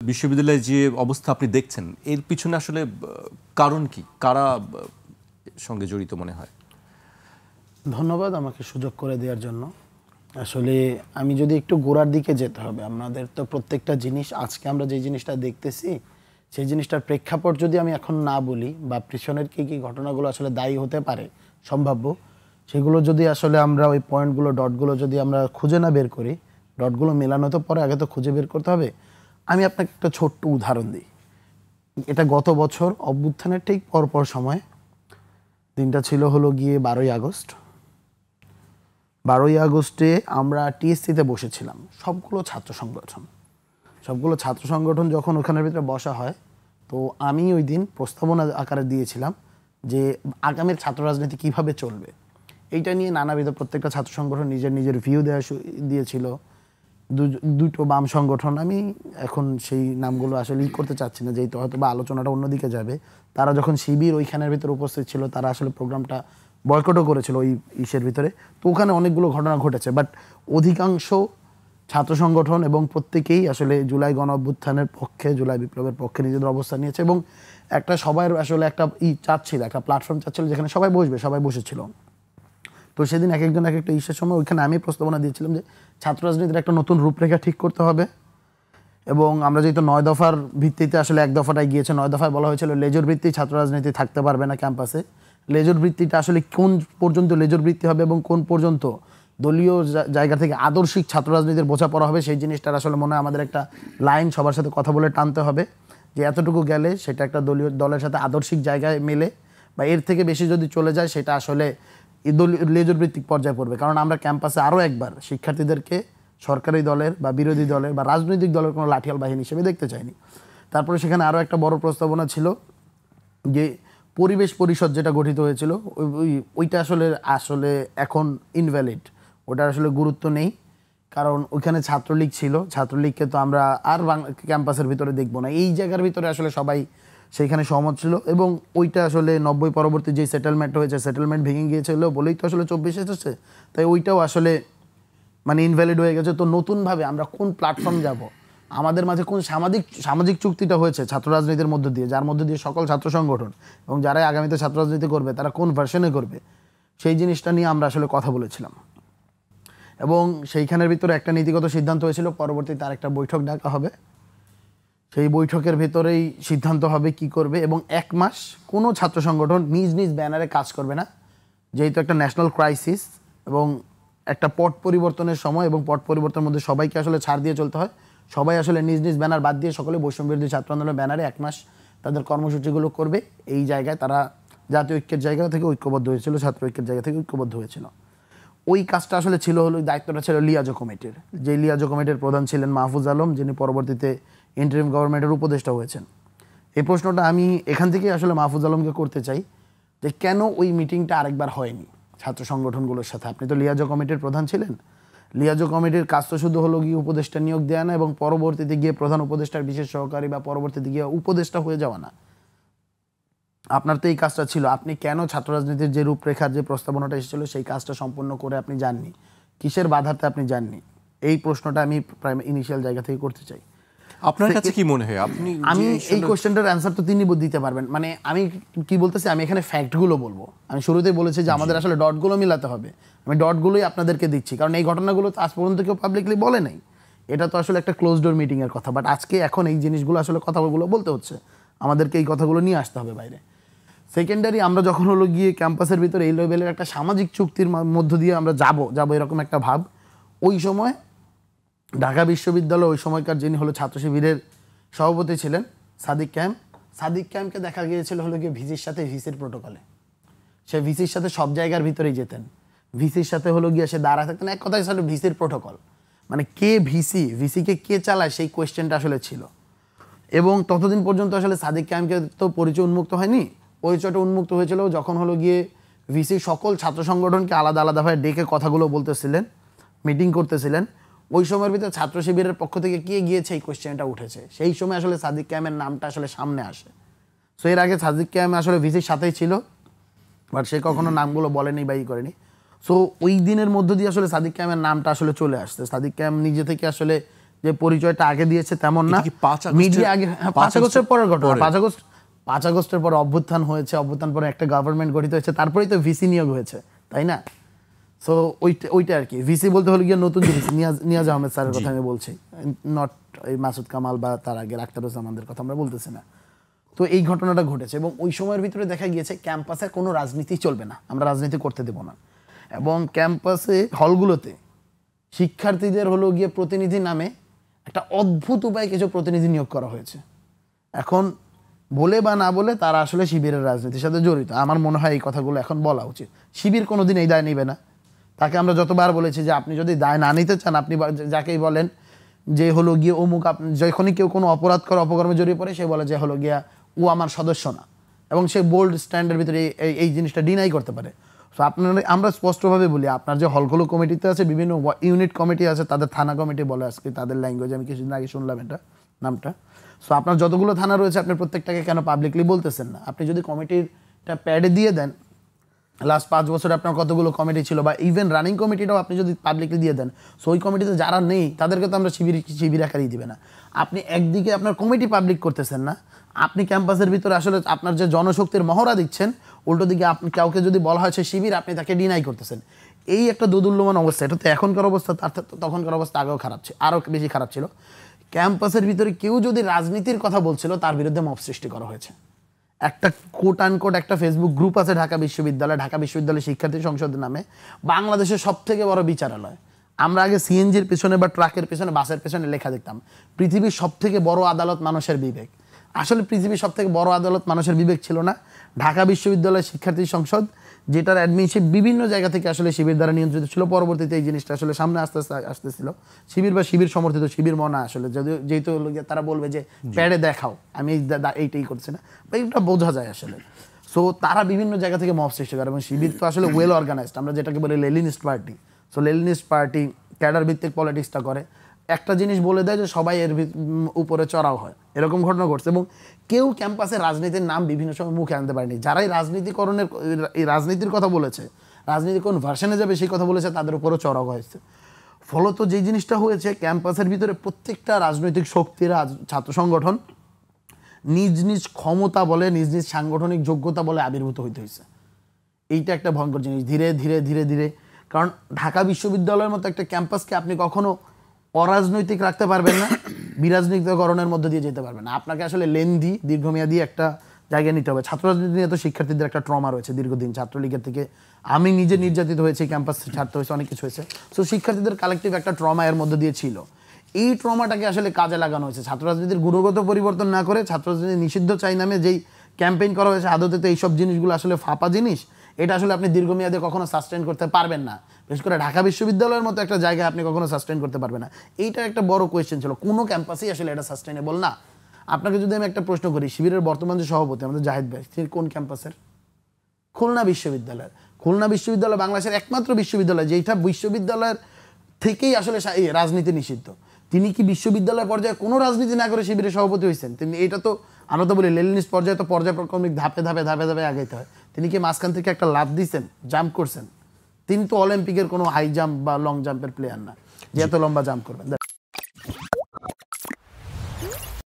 বিশ্ববিদ্যালয়ে যে অবস্থা আপনি দেখছেন এর পিছনে আসলে কারণ কি, কারা সঙ্গে জড়িত মনে হয়? ধন্যবাদ আমাকে সুযোগ করে দেওয়ার জন্য। আসলে আমি যদি একটু গোড়ার দিকে যেতে হবে, আমাদের তো প্রত্যেকটা জিনিস আজকে আমরা যে জিনিসটা দেখতেছি সেই জিনিসটার প্রেক্ষাপট যদি আমি এখন না বলি বা পিছনের কী কী ঘটনাগুলো আসলে দায়ী হতে পারে সম্ভাব্য, সেগুলো যদি আসলে আমরা ওই পয়েন্টগুলো ডটগুলো যদি আমরা খুঁজে না বের করি, ডটগুলো মেলানো তো পরে, আগে তো খুঁজে বের করতে হবে। আমি আপনাকে একটা ছোট্ট উদাহরণ দিই। এটা গত বছর অভ্যুত্থানের ঠিক পরপর সময়, দিনটা ছিল হলো গিয়ে 12ই আগস্ট। 12ই আগস্টে আমরা টিএসসিতে বসেছিলাম সবগুলো ছাত্র সংগঠন যখন ওখানের ভিতরে বসা হয়, তো আমি ওই দিন প্রস্তাবনা আকারে দিয়েছিলাম যে আগামীর ছাত্র রাজনীতি কীভাবে চলবে এইটা নিয়ে নানাবিধ প্রত্যেকটা ছাত্র সংগঠন নিজের ভিউ দিয়েছিল। দুটো বাম সংগঠন, আমি এখন সেই নামগুলো আসলে করতে চাচ্ছি না যেহেতু হয়তো বা আলোচনাটা অন্যদিকে যাবে, তারা যখন শিবির ওইখানের ভিতরে উপস্থিত ছিল তারা আসলে প্রোগ্রামটা বয়কটও করেছিল ওই ইসের ভিতরে। তো ওখানে অনেকগুলো ঘটনা ঘটেছে, বাট অধিকাংশ ছাত্র সংগঠন এবং প্রত্যেকেই আসলে জুলাই গণ অভ্যুত্থানের পক্ষে, জুলাই বিপ্লবের পক্ষে নিজেদের অবস্থান নিয়েছে এবং একটা সবাই আসলে একটা চাচ্ছিল, একটা প্ল্যাটফর্ম চাচ্ছিল যেখানে সবাই বসবে, সবাই বসেছিল। তো সেদিন এক একজন এক একটা ইস্যুর সময় ওইখানে আমি প্রস্তাবনা দিয়েছিলাম যে ছাত্র রাজনীতির একটা নতুন রূপরেখা ঠিক করতে হবে এবং আমরা যেহেতু 9 দফার ভিত্তিতে আসলে 1 দফাটাই গিয়েছে, 9 দফায় বলা হয়েছিল লেজর ভিত্তি ছাত্র রাজনীতি থাকতে পারবে না ক্যাম্পাসে। লেজর ভিত্তিটা আসলে কোন পর্যন্ত লেজর ভিত্তি হবে এবং কোন পর্যন্ত দলীয় জায়গা থেকে আদর্শিক ছাত্র রাজনীতির বোঝাপড়া হবে, সেই জিনিসটার আসলে মনে হয় আমাদের একটা লাইন সবার সাথে কথা বলে টানতে হবে যে এতটুকু গেলে সেটা একটা দলের সাথে আদর্শিক জায়গায় মেলে, বা এর থেকে বেশি যদি চলে যায় সেটা আসলে লেজর ভিত্তিক পর্যায়ে পড়বে। কারণ আমরা ক্যাম্পাসে আরও একবার শিক্ষার্থীদেরকে সরকারি দলের বা বিরোধী দলের বা রাজনৈতিক দলের কোনো লাঠিয়াল বাহিনী হিসেবে দেখতে চাইনি। তারপরে সেখানে আরও একটা বড় প্রস্তাবনা ছিল যে পরিবেশ পরিষদ যেটা গঠিত হয়েছিল ওইটা আসলে এখন ইনভ্যালিড, ওটার আসলে গুরুত্ব নেই। কারণ ওইখানে ছাত্রলীগ ছিল, ছাত্রলীগকে তো আমরা আর ক্যাম্পাসের ভিতরে দেখবো না, এই জায়গার ভিতরে আসলে সবাই সেইখানে সহমত ছিল। এবং ওইটা আসলে 90 পরবর্তী যে সেটেলমেন্ট হয়েছে, সেটেলমেন্ট ভেঙে গিয়েছিল বলেই তো আসলে 24 এসেছে, তাই ওইটাও আসলে মানে ইনভ্যালিড হয়ে গেছে। তো নতুনভাবে আমরা কোন প্ল্যাটফর্ম যাব, আমাদের মাঝে কোন সামাজিক চুক্তিটা হয়েছে ছাত্র রাজনীতির মধ্য দিয়ে, যার মধ্য দিয়ে সকল ছাত্র সংগঠন এবং যারাই আগামীতে ছাত্র রাজনীতি করবে তারা কোন ভার্সনে করবে, সেই জিনিসটা নিয়ে আমরা আসলে কথা বলেছিলাম। এবং সেইখানের ভিতরে একটা নীতিগত সিদ্ধান্ত হয়েছিল, পরবর্তীতে আরেকটা বৈঠক ডাকা হবে, সেই বৈঠকের ভেতরেই সিদ্ধান্ত হবে কি করবে। এবং 1 মাস কোনো ছাত্র সংগঠন নিজ নিজ ব্যানারে কাজ করবে না, যেহেতু একটা ন্যাশনাল ক্রাইসিস এবং একটা পট পরিবর্তনের সময়, এবং পট পরিবর্তনের মধ্যে সবাইকে আসলে ছাড় দিয়ে চলতে হয়। সবাই আসলে নিজ নিজ ব্যানার বাদ দিয়ে সকলে বৈষম্যবিরোধী ছাত্র আন্দোলনের ব্যানারে 1 মাস তাদের কর্মসূচিগুলো করবে। এই জায়গায় তারা জাতীয় ঐক্যের জায়গা থেকে ঐক্যবদ্ধ হয়েছিল, ছাত্র ঐক্যের জায়গা থেকে ঐক্যবদ্ধ হয়েছিল। ওই কাজটা আসলে ছিল হলো, দায়িত্বটা ছিল লিয়াজো কমিটির, যে লিয়াজো কমিটির প্রধান ছিলেন মাহফুজ আলম, যিনি পরবর্তীতে ইন্টারিম গভর্নমেন্টের উপদেষ্টা হয়েছেন। এই প্রশ্নটা আমি এখান থেকে আসলে মাহফুজ আলমকে করতে চাই যে কেন ওই মিটিংটা আরেকবার হয়নি ছাত্র সংগঠনগুলোর সাথে। আপনি তো লিয়াজো কমিটির প্রধান ছিলেন, লিয়াজো কমিটির কাজ তো শুধু হলো গিয়ে উপদেষ্টা নিয়োগ দেওয়া না এবং পরবর্তীতে গিয়ে প্রধান উপদেষ্টার বিশেষ সহকারী বা পরবর্তীতে গিয়ে উপদেষ্টা হয়ে যাওয়া না। আপনার তো এই কাজটা ছিল, আপনি কেন ছাত্র রাজনীতির যে রূপরেখার যে প্রস্তাবনাটা এসেছিল সেই কাজটা সম্পূর্ণ করে আপনি যাননি, কিসের বাধাতে আপনি যাননি? এই প্রশ্নটা আমি ইনিশিয়াল জায়গা থেকে করতে চাই। আপনার কাছে কি মনে হয় আমি এই কোশ্চেনটার অ্যান্সার তো তিনি দিতে পারবেন। মানে আমি কি বলতেছি, আমি এখানে ফ্যাক্টগুলো বলবো। আমি শুরুতেই বলেছি যে আমাদের আসলে ডটগুলো মিলাতে হবে, আমি ডটগুলোই আপনাদেরকে দিচ্ছি, কারণ এই ঘটনাগুলো তো আজ পর্যন্ত কেউ পাবলিকলি বলে নাই। এটা তো আসলে একটা ক্লোজ ডোর মিটিংয়ের কথা, বাট আজকে এখন এই জিনিসগুলো আসলে কথাগুলো বলতে হচ্ছে, আমাদেরকে এই কথাগুলো নিয়ে আসতে হবে বাইরে। সেকেন্ডারি, আমরা যখন হলো গিয়ে ক্যাম্পাসের ভিতরে এই লেভেলের একটা সামাজিক চুক্তির মধ্য দিয়ে আমরা যাব এরকম একটা ভাব, ওই সময় ঢাকা বিশ্ববিদ্যালয় ওই সময়কার যিনি হলো ছাত্র শিবিরের সভাপতি ছিলেন সাদিক ক্যাম্পকে দেখা গিয়েছিল হলো গিয়ে ভিসির সাথে, ভিসির প্রোটোকলে। সে ভিসির সাথে সব জায়গার ভিতরেই যেতেন, ভিসির সাথে হলো গিয়ে সে দাঁড়া থাকতেন। এক কথায় ছিল ভিসির প্রোটোকল, মানে কে ভিসিকে কে চালায় সেই কোয়েশ্চেনটা আসলে ছিল। এবং ততদিন পর্যন্ত আসলে সাদিক ক্যাম্পকে তো পরিচয় উন্মুক্ত হয়নি, পরিচয়টা উন্মুক্ত হয়েছিল যখন হলো গিয়ে ভিসি সকল ছাত্র সংগঠনকে আলাদা আলাদাভাবে ডেকে কথাগুলো বলতেছিলেন, মিটিং করতেছিলেন। ওই সময়ের ভিতরে ছাত্র শিবিরের পক্ষ থেকে কে গিয়েছে এই কোয়েশ্চেনটা উঠেছে, সেই সময় আসলে সাদিক ক্যামের নামটা আসলে সামনে আসে। সো এর আগে সাদিক ক্যাম আসলে ভিসির সাথেই ছিল, বাট সে কখনো নামগুলো বলেনি বা করেনি। সো ওই দিনের মধ্য দিয়ে আসলে সাদিক ক্যামের নামটা আসলে চলে আসছে। সাদিক ক্যাম নিজে থেকে আসলে যে পরিচয়টা আগে দিয়েছে তেমন না। এটা কি 5 আগস্টের- মিডিয়া আগে 5 আগস্টের পরের ঘটনা। পরে। 5 আগস্টের পরে অভ্যুত্থান হয়েছে, অভ্যুত্থান পরে একটা গভর্নমেন্ট গঠিত হয়েছে, তারপরেই তো ভিসি নিয়োগ হয়েছে, তাই না? সো ওইটা আর কি। ভিসি বলতে হলো গিয়ে নতুন ভিসি নিয়াজ আহমেদ স্যারের কথা আমি বলছি, নট এই মাসুদ কামাল বা তার আগে আখতারুজ্জামানদের কথা আমরা বলতেছি না। তো এই ঘটনাটা ঘটেছে এবং ওই সময়ের ভিতরে দেখা গিয়েছে ক্যাম্পাসে কোনো রাজনীতি চলবে না, আমরা রাজনীতি করতে দেব না। এবং ক্যাম্পাসে হলগুলোতে শিক্ষার্থীদের হলো গিয়ে প্রতিনিধি নামে একটা অদ্ভুত উপায়ে কিছু প্রতিনিধি নিয়োগ করা হয়েছে। এখন বলে বা না বলে তারা আসলে শিবিরের রাজনীতির সাথে জড়িত। আমার মনে হয় এই কথাগুলো এখন বলা উচিত। শিবির কোনোদিন এই দায় নেবে না। তাকে আমরা যতবার বলেছি যে আপনি যদি দায় না নিতে চান, আপনি যাকেই বলেন যে হলো গিয়ে অমুক, যখনই কেউ কোনো অপরাধ করে অপকর্মে জড়িয়ে পড়ে সে বলে যে হলো গিয়া ও আমার সদস্য না, এবং সে বোল্ড স্ট্যান্ডের ভিতরে এই জিনিসটা ডিনাই করতে পারে। সো আমরা স্পষ্টভাবে বলি, আপনার যে হলগুলো কমিটিতে আছে, বিভিন্ন ইউনিট কমিটি আছে, তাদের থানা কমিটি বলে আজকে তাদের ল্যাঙ্গুয়েজ, আমি কিছুদিন আগে শুনলাম এটা নামটা। সো আপনার যতগুলো থানা রয়েছে আপনি প্রত্যেকটাকে কেন পাবলিকলি বলতেছেন না? আপনি যদি কমিটিটা প্যাডে দিয়ে দেন, লাস্ট 5 বছরে আপনার কতগুলো কমিটি ছিল, বা ইভেন রানিং কমিটিটাও আপনি যদি পাবলিকলি দিয়ে দেন, সো ওই কমিটিতে যারা নেই তাদেরকে তো আমরা শিবির আকারেই দিবে না। আপনি একদিকে আপনার কমিটি পাবলিক করতেছেন না, আপনি ক্যাম্পাসের ভিতরে আসলে আপনার যে জনশক্তির মহড়া দিচ্ছেন, উল্টো দিকে আপনি কাউকে যদি বলা হয় সে শিবির, আপনি তাকে ডিনাই করতেছেন। এই একটা দোদুল্যমান অবস্থা। এটা তো এখনকার অবস্থা, তার তখনকার অবস্থা আগেও খারাপ ছিল, আরও বেশি খারাপ ছিল। ক্যাম্পাসের ভিতরে কেউ যদি রাজনীতির কথা বলছিল তার বিরুদ্ধে মব সৃষ্টি করা হয়েছে। একটা কোট আনকোট একটা ফেসবুক গ্রুপ আছে ঢাকা বিশ্ববিদ্যালয় শিক্ষার্থী সংসদ নামে, বাংলাদেশের সব থেকে বড় বিচারালয়। আমরা আগে সিএনজির পিছনে বা ট্রাকের পিছনে বাসের পিছনে লেখা দেখতাম পৃথিবীর সব থেকে বড় আদালত মানুষের বিবেক। আসলে পৃথিবীর সব থেকে বড় আদালত মানুষের বিবেক ছিল না, ঢাকা বিশ্ববিদ্যালয় শিক্ষার্থী সংসদ, যেটার অ্যাডমিনশিপ বিভিন্ন জায়গা থেকে আসলে শিবির দ্বারা নিয়ন্ত্রিত ছিল। পরবর্তীতে এই জিনিসটা আসলে সামনে আসতেছিল শিবির বা শিবির সমর্থিত শিবির মনা আসলে, যদিও যেহেতু তারা বলবে যে প্যাডে দেখাও আমি এইটাই করছি না, বা এটা বোঝা যায় আসলে। সো তারা বিভিন্ন জায়গা থেকে মব সৃষ্টি করে, এবং শিবির তো আসলে ওয়েল অর্গানাইজড, আমরা যেটাকে বলি Leninist party. So Leninist party cadre ভিত্তিক পলিটিক্সটা করে, একটা জিনিস বলে দেয় যে সবাই এর উপরে চড়াও হয়, এরকম ঘটনা ঘটছে। এবং কেউ ক্যাম্পাসে রাজনীতির নাম বিভিন্ন সময় মুখে আনতে পারেনি। যারাই রাজনীতির কথা বলেছে, রাজনীতি কোন ভার্সনে যাবে সেই কথা বলেছে, তাদের উপরও চড়াও হয়েছে। ফলত যে জিনিসটা হয়েছে, ক্যাম্পাসের ভিতরে প্রত্যেকটা রাজনৈতিক শক্তির ছাত্র সংগঠন নিজ নিজ ক্ষমতা বলে, নিজ নিজ সাংগঠনিক যোগ্যতা বলে আবির্ভূত হইতে হয়েছে। এইটা একটা ভয়ঙ্কর জিনিস। ধীরে ধীরে ধীরে ধীরে, কারণ ঢাকা বিশ্ববিদ্যালয়ের মতো একটা ক্যাম্পাসকে আপনি কখনো অরাজনৈতিক রাখতে পারবেন না, বিরাজনীতিকরণের মধ্যে দিয়ে যেতে পারবেন না। আপনাকে আসলে দীর্ঘমেয়াদী একটা জায়গায় নিতে হবে। ছাত্র রাজনীতি নিয়ে তো শিক্ষার্থীদের একটা ট্রমা রয়েছে দীর্ঘদিন, ছাত্রলীগের থেকে আমি নিজে নির্যাতিত হয়েছি, ক্যাম্পাস ছাড়তে হয়েছে, অনেক কিছু হয়েছে। সো শিক্ষার্থীদের কালেকটিভ একটা ট্রমা এর মধ্যে দিয়ে ছিল। এই ট্রমাটাকে আসলে কাজে লাগানো হয়েছে। ছাত্র রাজনীতির গুণগত পরিবর্তন না করে ছাত্র রাজনীতি নিষিদ্ধ চাই নামে যেই ক্যাম্পেইন করা হয়েছে, আদতে তো এইসব জিনিসগুলো আসলে ফাঁপা জিনিস। এটা আসলে আপনি দীর্ঘমেয়াদে কখনো সাস্টেন করতে পারবেন না, বিশেষ করে ঢাকা বিশ্ববিদ্যালয়ের মতো একটা জায়গায় আপনি কখনো সাস্টেন করতে পারবেন না। এইটা একটা বড় কোয়েশ্চেন ছিল, কোনো ক্যাম্পাসেই আসলে এটা সাস্টেনেবল না। আপনাকে যদি আমি একটা প্রশ্ন করি, শিবিরের বর্তমান যে সভাপতি আমাদের জাহিদ ভাই, তিনি কোন ক্যাম্পাসের? খুলনা বিশ্ববিদ্যালয়ের। খুলনা বিশ্ববিদ্যালয় বাংলাদেশের একমাত্র বিশ্ববিদ্যালয় যেটা বিশ্ববিদ্যালয়ের থেকেই আসলে রাজনীতি নিষিদ্ধ। তিনি কি বিশ্ববিদ্যালয় পর্যায়ে কোনো রাজনীতি না করে শিবিরের সভাপতি হয়েছেন? তিনি এটা তো আমরা তো বলি লেনিনিস্ট পর্যায়ে তো পর্যায়ক্রমিক ধাপে ধাপে ধাপে ধাপে আগাইতে হয়। তিনি কি মাঝখান থেকে একটা লাফ দিয়েছেন, জাম্প করছেন? তিনি তো অলিম্পিকের কোনো হাই জাম্প বা লং জাম্পের প্লেয়ার না যে এত লম্বা জাম্প করবেন।